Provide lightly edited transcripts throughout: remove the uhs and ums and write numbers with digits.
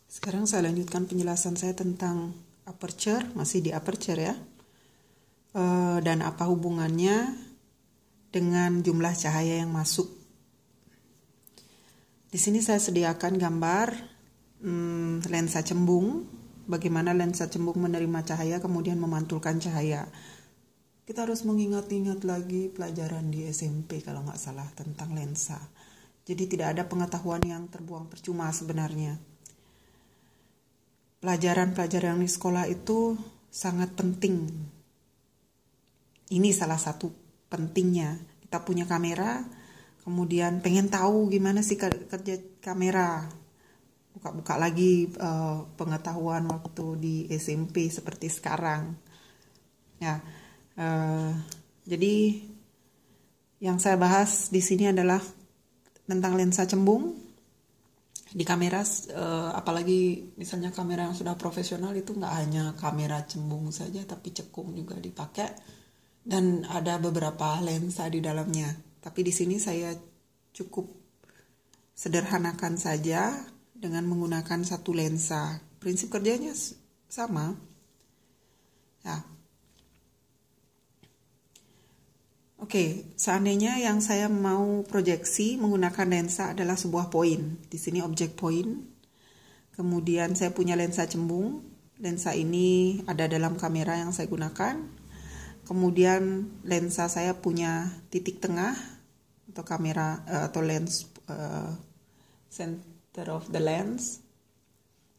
Sekarang saya lanjutkan penjelasan saya tentang aperture, masih di aperture ya. Dan apa hubungannya dengan jumlah cahaya yang masuk. Di sini saya sediakan gambar lensa cembung, bagaimana lensa cembung menerima cahaya kemudian memantulkan cahaya. Kita harus mengingat-ingat lagi pelajaran di SMP kalau nggak salah tentang lensa. Jadi tidak ada pengetahuan yang terbuang percuma sebenarnya. Pelajaran-pelajaran di sekolah itu sangat penting. Ini salah satu pentingnya. Kita punya kamera, kemudian pengen tahu gimana sih kerja kamera. Buka-buka lagi pengetahuan waktu di SMP seperti sekarang. Ya, jadi yang saya bahas di sini adalah tentang lensa cembung di kamera, apalagi misalnya kamera yang sudah profesional itu nggak hanya kamera cembung saja, tapi cekung juga dipakai dan ada beberapa lensa di dalamnya. Tapi di sini saya cukup sederhanakan saja dengan menggunakan satu lensa. Prinsip kerjanya sama. Ya. Oke, seandainya yang saya mau proyeksi menggunakan lensa adalah sebuah poin. Di sini objek poin. Kemudian saya punya lensa cembung. Lensa ini ada dalam kamera yang saya gunakan. Kemudian lensa saya punya titik tengah atau kamera atau lens center of the lens.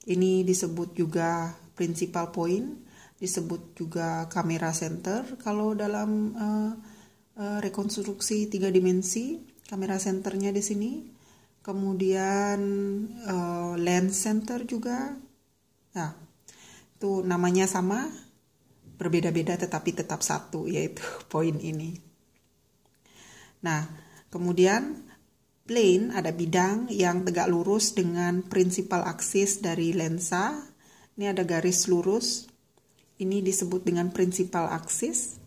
Ini disebut juga principal point, disebut juga kamera center kalau dalam rekonstruksi 3 dimensi, kamera centernya di sini. Kemudian lens center juga. Nah, itu namanya sama, berbeda-beda tetapi tetap satu, yaitu poin ini. Nah, kemudian plane ada bidang yang tegak lurus dengan principal axis dari lensa. Ini ada garis lurus. Ini disebut dengan principal axis.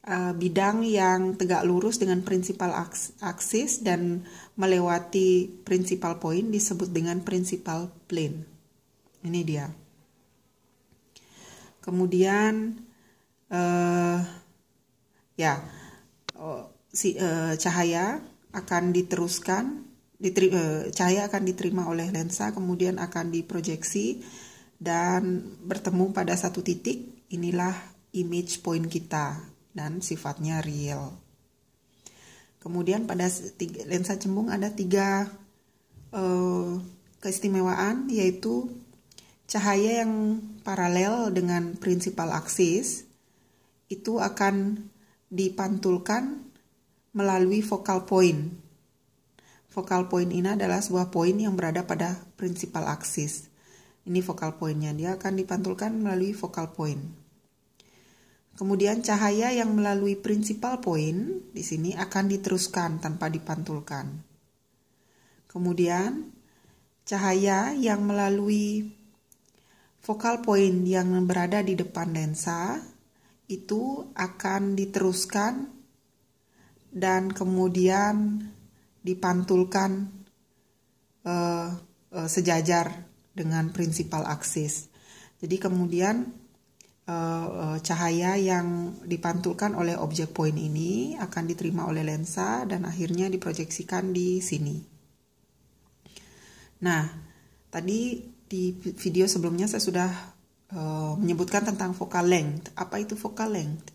Bidang yang tegak lurus dengan principal axis dan melewati principal point disebut dengan principal plane. Ini dia. Kemudian cahaya akan cahaya akan diterima oleh lensa, kemudian akan diproyeksi dan bertemu pada satu titik. Inilah image point kita dan sifatnya real. Kemudian pada lensa cembung ada 3 keistimewaan, yaitu cahaya yang paralel dengan principal axis itu akan dipantulkan melalui focal point. Focal point ini adalah sebuah poin yang berada pada principal axis. Ini focal pointnya, dia akan dipantulkan melalui focal point. Kemudian cahaya yang melalui principal point di sini akan diteruskan tanpa dipantulkan. Kemudian cahaya yang melalui focal point yang berada di depan lensa itu akan diteruskan dan kemudian dipantulkan sejajar dengan principal axis. Jadi kemudian cahaya yang dipantulkan oleh objek point ini akan diterima oleh lensa dan akhirnya diproyeksikan di sini. Nah, tadi di video sebelumnya saya sudah menyebutkan tentang focal length. Apa itu focal length?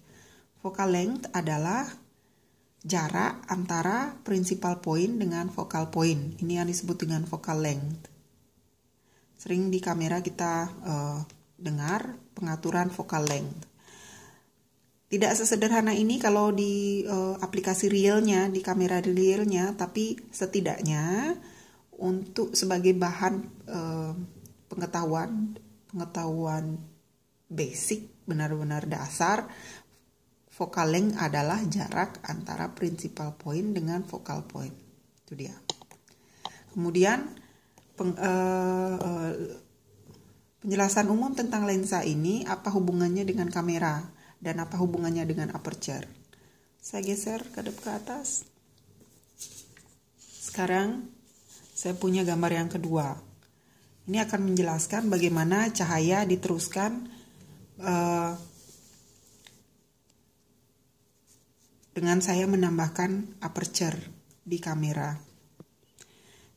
Focal length adalah jarak antara principal point dengan focal point. Ini yang disebut dengan focal length. Sering di kamera kita dengar pengaturan focal length. Tidak sesederhana ini kalau di aplikasi realnya, di kamera realnya, tapi setidaknya untuk sebagai bahan pengetahuan basic, benar-benar dasar, focal length adalah jarak antara principal point dengan focal point. Itu dia. Kemudian penjelasan umum tentang lensa ini, apa hubungannya dengan kamera dan apa hubungannya dengan aperture. Saya geser ke atas. Sekarang saya punya gambar yang kedua. Ini akan menjelaskan bagaimana cahaya diteruskan dengan saya menambahkan aperture di kamera.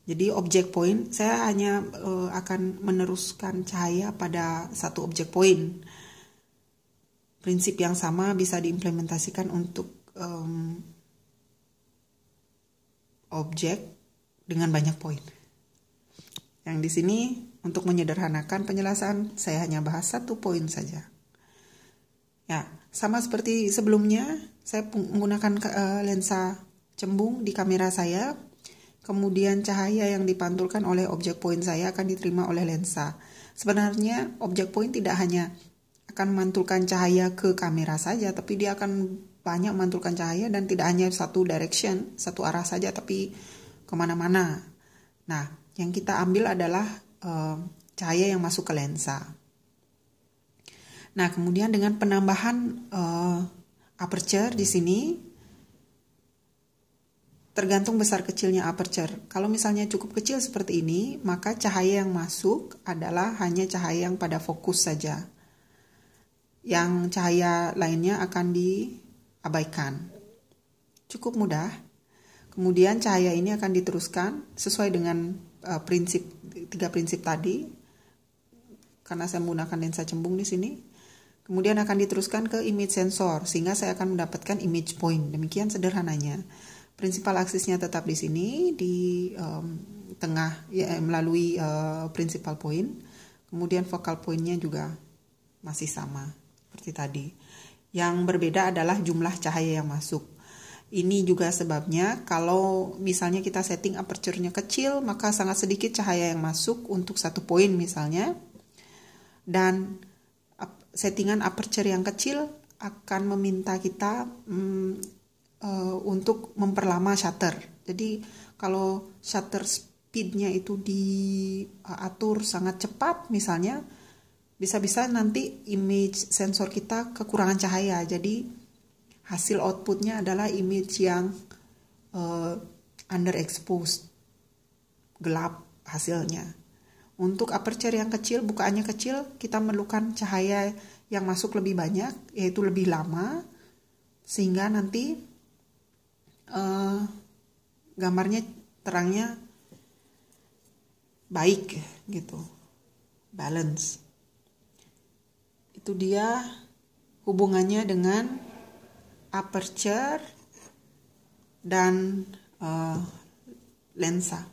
Jadi object point, saya hanya akan meneruskan cahaya pada satu object point. Prinsip yang sama bisa diimplementasikan untuk objek dengan banyak poin. Yang di sini untuk menyederhanakan penjelasan, saya hanya bahas satu poin saja. Ya, sama seperti sebelumnya, saya menggunakan lensa cembung di kamera saya. Kemudian cahaya yang dipantulkan oleh objek point saya akan diterima oleh lensa. Sebenarnya objek point tidak hanya akan memantulkan cahaya ke kamera saja, tapi dia akan banyak memantulkan cahaya dan tidak hanya satu direction, satu arah saja, tapi kemana-mana. Nah, yang kita ambil adalah cahaya yang masuk ke lensa. Nah, kemudian dengan penambahan aperture di sini, tergantung besar kecilnya aperture. Kalau misalnya cukup kecil seperti ini, maka cahaya yang masuk adalah hanya cahaya yang pada fokus saja. Yang cahaya lainnya akan diabaikan. Cukup mudah. Kemudian cahaya ini akan diteruskan sesuai dengan tiga prinsip tadi. Karena saya menggunakan lensa cembung di sini. Kemudian akan diteruskan ke image sensor sehingga saya akan mendapatkan image point. Demikian sederhananya. Principal axisnya tetap di sini di tengah ya, melalui principal point. Kemudian focal pointnya juga masih sama seperti tadi. Yang berbeda adalah jumlah cahaya yang masuk. Ini juga sebabnya kalau misalnya kita setting aperture-nya kecil, maka sangat sedikit cahaya yang masuk untuk satu poin misalnya. Dan settingan aperture yang kecil akan meminta kita untuk memperlama shutter. Jadi kalau shutter speednya itu diatur sangat cepat misalnya, bisa-bisa nanti image sensor kita kekurangan cahaya. Jadi hasil outputnya adalah image yang underexposed, gelap hasilnya. Untuk aperture yang kecil, bukaannya kecil, kita memerlukan cahaya yang masuk lebih banyak, yaitu lebih lama, sehingga nanti gambarnya terangnya baik gitu, balance. Itu dia hubungannya dengan aperture dan lensa.